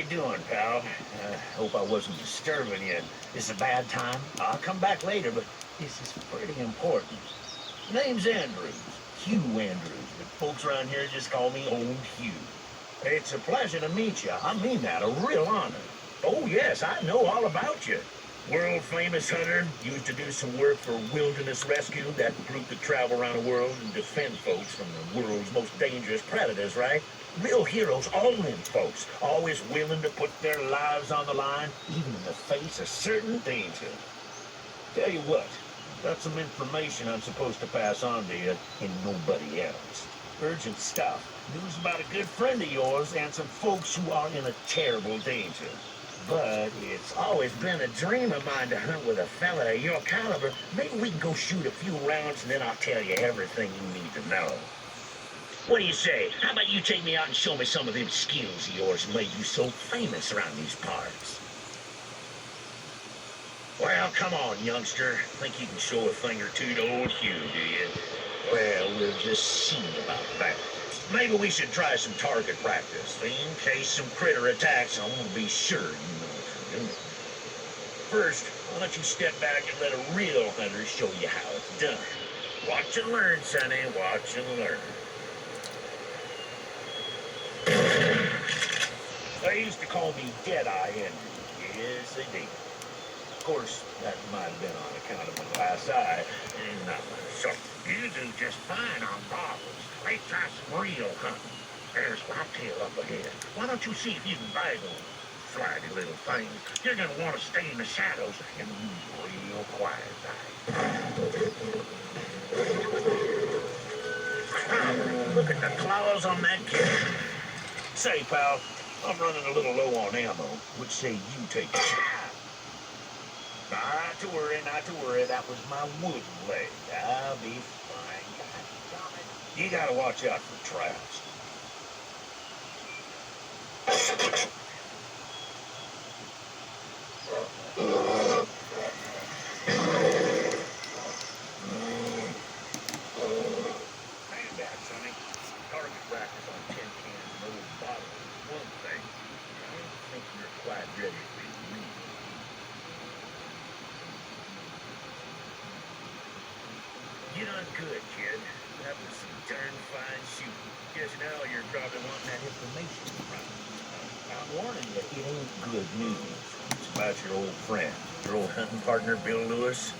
you doing, pal? Hope I wasn't disturbing you. Is a bad time? I'll come back later, but this is pretty important. Name's Andrews. Hugh Andrews, but folks around here just call me Old Hugh. It's a pleasure to meet you. I mean that, a real honor. Oh, yes, I know all about you. World-famous hunter, used to do some work for Wilderness Rescue, that group that travel around the world and defend folks from the world's most dangerous predators, right? Real heroes, all them folks, always willing to put their lives on the line, even in the face of certain danger. Tell you what, got some information I'm supposed to pass on to you, and nobody else. Urgent stuff. News about a good friend of yours and some folks who are in a terrible danger. But it's always been a dream of mine to hunt with a fella of your caliber. Maybe we can go shoot a few rounds and then I'll tell you everything you need to know. What do you say? How about you take me out and show me some of them skills of yours that made you so famous around these parts? Well, come on, youngster. Think you can show a thing or two to Old Hugh, do you? Well, we'll just see about that. Maybe we should try some target practice. In case some critter attacks, I want to be sure you know what you're doing. First, I'll let you step back and let a real hunter show you how it's done. Watch and learn, sonny. Watch and learn. They used to call me Deadeye Andrews. Yes, they did. Of course, that might have been on account of my glass eye, and not my sharp. You do just fine on goggles. Let's try some real hunting. There's whitetail up ahead. Why don't you see if you can bag them? Flighty little things. You're gonna want to stay in the shadows and move real quiet, Look at the claws on that kid. Say, pal, I'm running a little low on ammo. What say you take a shot? Not to worry, not to worry. That was my wooden leg. I'll be fine. God damn it. You gotta watch out for traps. Stand back, sonny. Target practice on tin cans and old bottles is one thing. I don't think you're quite ready for me. You done good, kid. That was some darn fine shooting. Guess now you're probably wanting that information from me. I'm warning you, it ain't good news. It's about your old friend, your old hunting partner, Bill Lewis.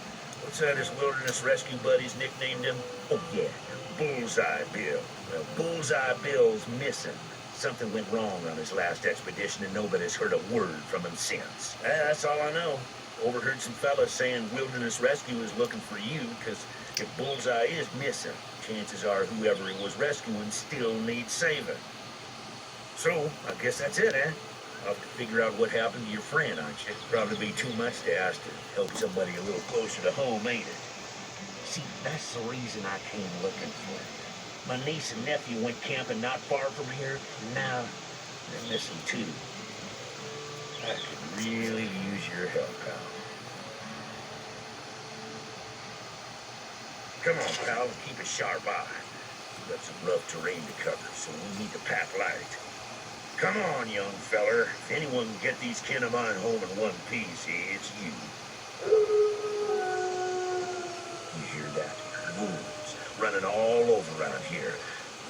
What's that his Wilderness Rescue buddies nicknamed him? Oh, yeah, Bullseye Bill. Well, Bullseye Bill's missing. Something went wrong on his last expedition, and nobody's heard a word from him since. That's all I know. Overheard some fellas saying Wilderness Rescue is looking for you, because if Bullseye is missing, chances are whoever he was rescuing still needs saving. So, I guess that's it, eh? I'll have to figure out what happened to your friend, aren't you? Probably be too much to ask to help somebody a little closer to home, ain't it? See, that's the reason I came looking for you. My niece and nephew went camping not far from here, and now they're missing too. I could really use your help, pal. Come on, pal, and keep a sharp eye. We've got some rough terrain to cover, so we need to pack light. Come on, young feller. If anyone can get these kin of mine home in one piece, it's you. You hear that? Wolves running all over around here.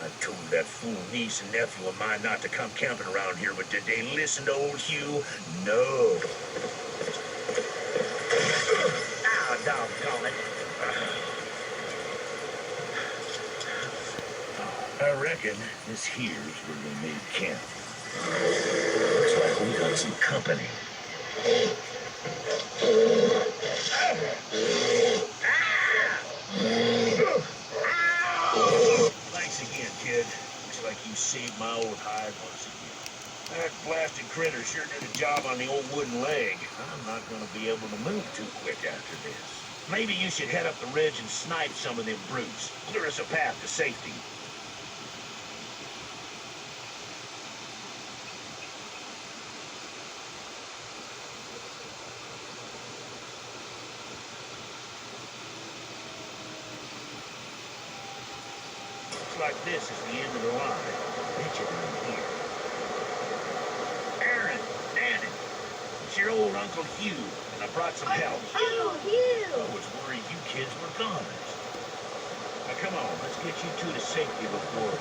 I told that fool niece and nephew of mine not to come camping around here, but did they listen to old Hugh? No. Ah, doggone it. I reckon this here's where they made camp. Looks like we got some company. Thanks again, kid. Looks like you saved my old hide once again. That blasted critter sure did a job on the old wooden leg. I'm not going to be able to move too quick after this. Maybe you should head up the ridge and snipe some of them brutes. Clear us a path to safety. Looks like this is the end of the line. Bet you down here. Aaron, It's your old Uncle Hugh, and I brought some help. Uncle Hugh! I was worried you kids were goners. Now come on, let's get you two to safety before...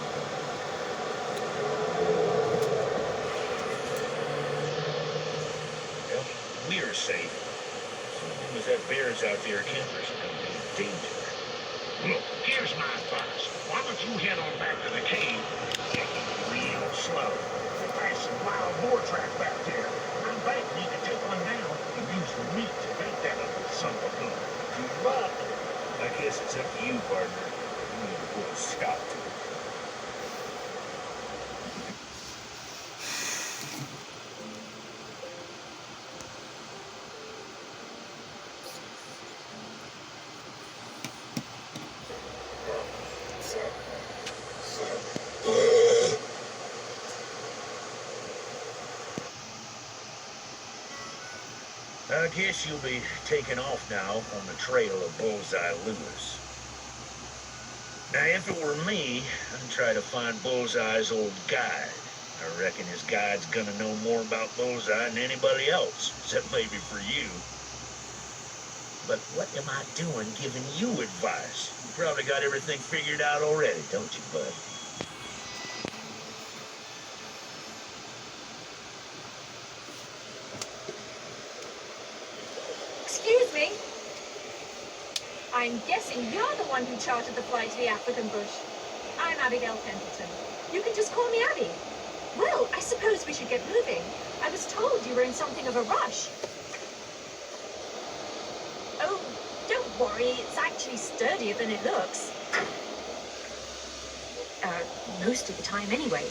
Well, we're safe. So long as that bear's out there, campers are going to be in danger. Look, here's my advice. Why don't you head on back to the cave? Take it real slow. There's some wild boar track back there. I bet you can take one down and use the meat to bait that other son of a gun. Good luck. I guess it's up to you, partner. You need to put a stop to it. I guess you'll be taking off now on the trail of Bullseye Lewis. Now, if it were me, I'd try to find Bullseye's old guide. I reckon his guide's gonna know more about Bullseye than anybody else, except maybe for you. But what am I doing giving you advice? You probably got everything figured out already, don't you, bud? Excuse me. I'm guessing you're the one who chartered the flight to the African bush. I'm Abigail Pendleton. You can just call me Abby. Well, I suppose we should get moving. I was told you were in something of a rush. Oh, don't worry. It's actually sturdier than it looks. Most of the time anyway.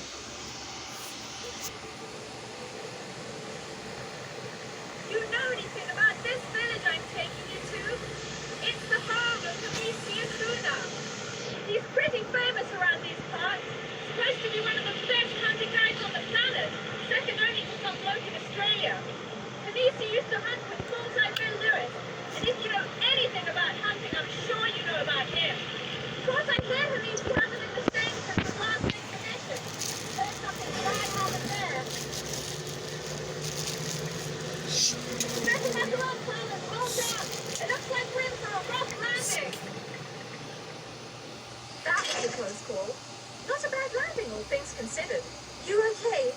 You know anything about this village I'm taking you to? It's the home of Kamisi Akuna. He's pretty famous around these parts. Supposed to be one of the best hunting guides on the planet. Second only to some bloke in Australia. Kamisi used to hunt with Bullseye Bill Lewis. And if you know anything about hunting, I'm sure you know about him. Of course, I hear Kamisi hasn't been the same since the last expedition. There's something bad happened there. Better buckle up, pilot. Roll down. It looks like we're in for a rough landing. That was a close call. Not a bad landing, all things considered. You okay?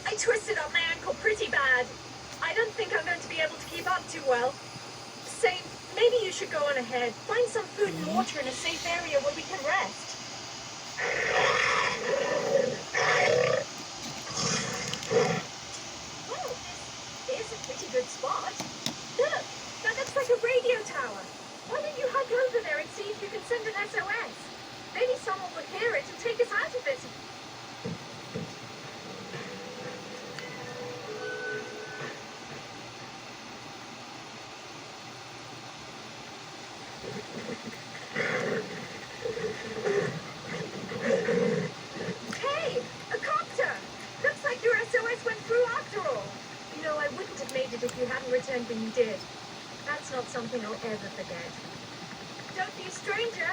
I twisted up my ankle pretty bad. I don't think I'm going to be able to keep up too well. Say, maybe you should go on ahead. Find some food and water in a safe area where we can rest. Well, this is a pretty good spot. Look, that looks like a radio tower. Why don't you hike over there and see if you can send an SOS? Maybe someone would hear it and take us out of it. Hey, a copter! Looks like your SOS went through after all. You know, I wouldn't have made it if you hadn't returned when you did. That's not something I'll ever forget. Don't be a stranger.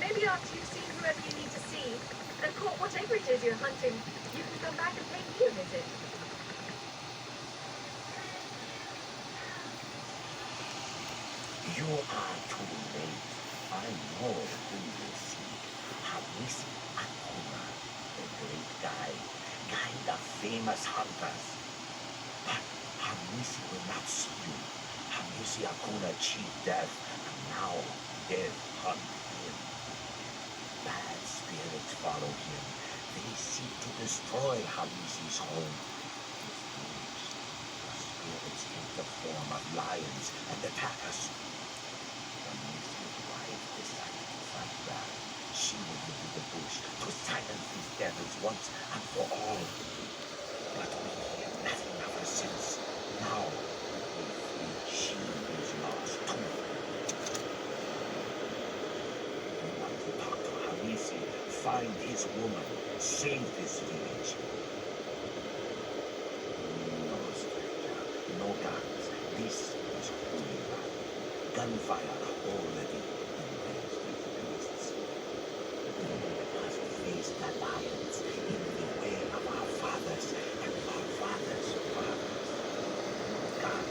Maybe after you've seen whoever you need to see, and caught whatever it is you're hunting, you can come back and pay me a visit. You are too late. I know who you seek. Kamisi Akuna, the great guide of famous hunters. But Kamisi will not see you. Kamisi Akuna cheat death, and now death hunt him. Bad spirits follow him. They seek to destroy Kamisi's home. The spirits take the form of lions and attack us. Kamisi's wife decided to fight back. She went into the bush to silence these devils once and for all. But we hear nothing of her since. Now, we think she is lost too. We want to talk to Kamisi, find his woman, save this village. No, stranger, no guns. This is holy land. Gunfire already embarrassed these beasts. We must face the lions in the way of our fathers and our fathers' fathers. God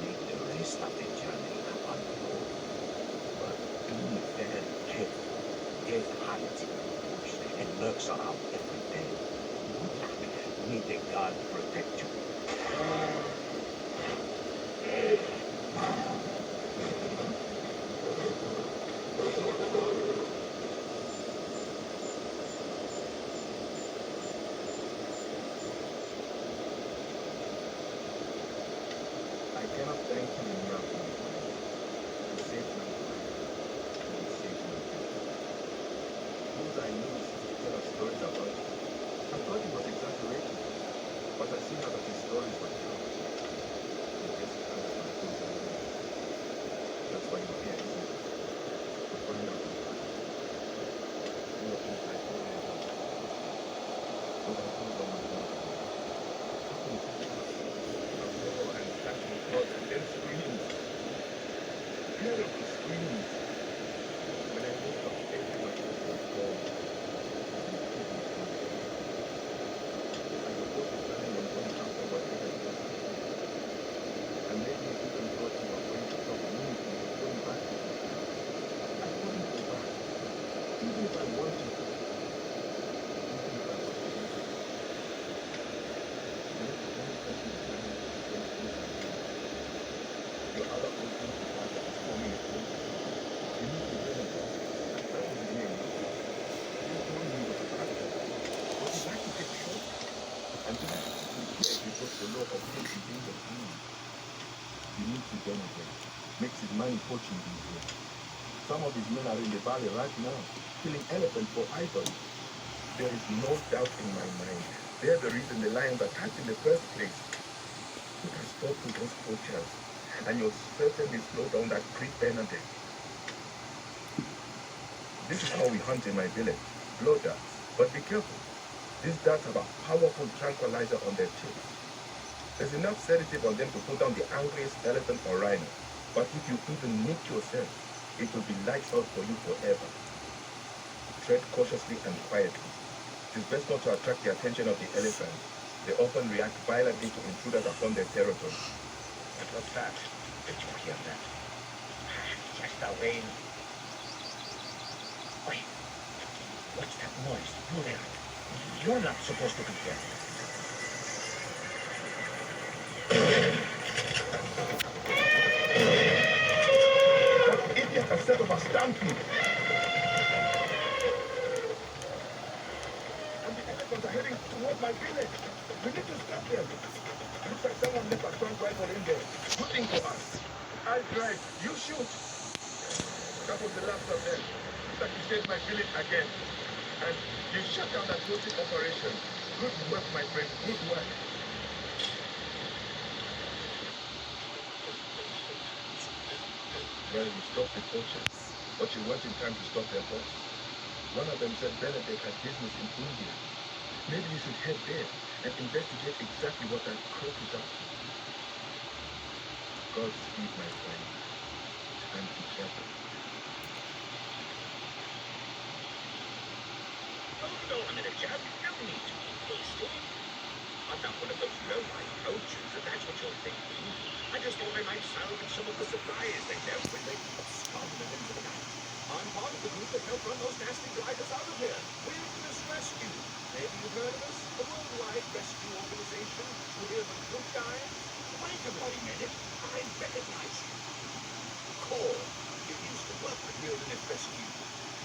make the rest of the journey upon foot. But be very careful. Death hides in the bush and lurks around every bend. Good luck. May the God protect you. I cannot thank you enough, my friend. You saved my life. And you saved my people. Those I knew used to tell us stories about you. I thought it was exaggerated, but I see now that his stories were true. You just answered my thoughts and dreams. That's why you're here, isn't it? To find out the fact. You know, things I told you about. What I told all my life. Happened to me. Oh, and thank you, God, and then screams. Terrible screams. When I woke up, everyone else was gone. And I couldn't find them. I was also planning on going after whatever it was. And maybe you even thought you were going to stop me from going back with you. I couldn't go back. Even if I wanted to. Even if I was to do it. You know, the only person that I know when things are going. Your other open to God that is forming a home. You need to learn about it. That was the name. You told me was a pastor. But you like to take shortcuts. And to that, here you put the law of taking things of you. You need to then again. Makes his money poaching these days. Some of his men are in the valley right now, killing elephants for ivory. There is no doubt in my mind. They're the reason the lions attacked in the first place. Put a stop to those poachers, and you'll certainly slow down that Creek Benedict. This is how we hunt in my village. Blow darts. But be careful. These darts have a powerful tranquilizer on their tips. There's enough sedative on them to put down the angriest elephant or rhino. But if you even nick yourself, it will be lights out for you forever. Tread cautiously and quietly. It is best not to attract the attention of the elephants. They often react violently to intruders upon their territory. What was that? Did you hear that? Just a rain. Wait. What's that noise? You there. You're not supposed to be here. That idiot has set up a stampede. And the elephants are heading toward my village. We need to stop them. Looks like someone left a strong rifle in there, shooting for us. I drive, you shoot. That was the last of them. Looks like you saved my village again. And you shut down that poaching operation. Good work, my friend. Good work. Well, you stopped the poachers, but you weren't in time to stop their boss. One of them said Benedict had business in India. Maybe you should head there and investigate exactly what that crook is up to. Godspeed, my friend, and be careful. Hold on a minute, Jack. No need to be hasty. I'm not one of those low-life poachers, if that's what you're thinking. I just thought I might salvage some of the supplies they left when they absconded into the night. I'm part of the group that helped run those nasty gliders out of here. Wilderness Rescue. Maybe you've heard of us? A worldwide rescue organization. You hear of the good guys? Wait a bloody minute. I recognize you. Core. You used to work with Wilderness Rescue.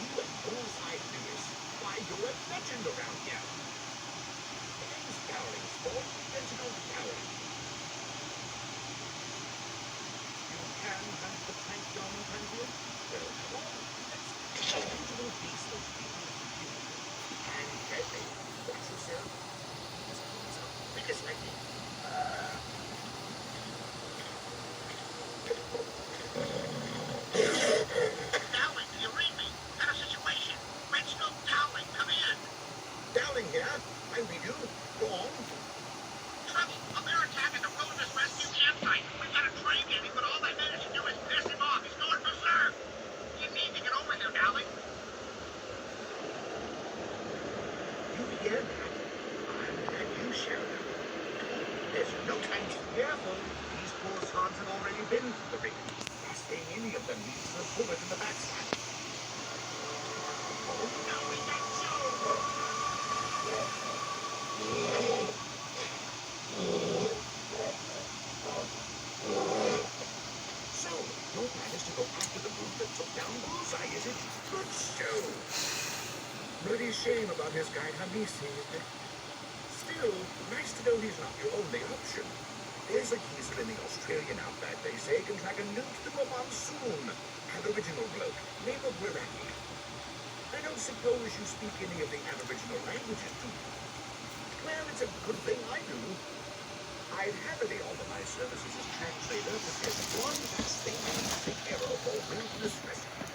You and Bullseye Lewis. Why, you're a legend around here. The name's Dowling, sport. Reginald Dowling. You can hunt the tank down, can you? Well, come on. Let's show you to those beasts, those people. And deadly. Watch yourself. His arms are quick as lightning. Dowling, do you read me? Got a situation. Reginald Dowling, come in. Dowling here? I read you. Go on. Trouble. A bear attack at the Wilderness Rescue campsite. We've got a train getting, but all they managed to do is piss him off. He's going berserk. You need to get over here, Dowling. You hear that? I'm glad you shall. There's no time to be careful. These course, Hans had already been to the ring. Casting any of them leads to a bullet in the backside. Oh, no, we got Joe! So, your plan is to go after the group that took down Bullseye, is it? Good show! Bloody shame about his guy Hamisi. Still, nice to know he's not your only option. There's a geezer in the Australian outback, they say, can track a note to a monsoon. Aboriginal bloke, name of Wiraki. I don't suppose you speak any of the Aboriginal languages, do you? Well, it's a good thing I do. I'd happily offer my services as track trader, but there's one last thing I need to take care of, or wilderness rescue.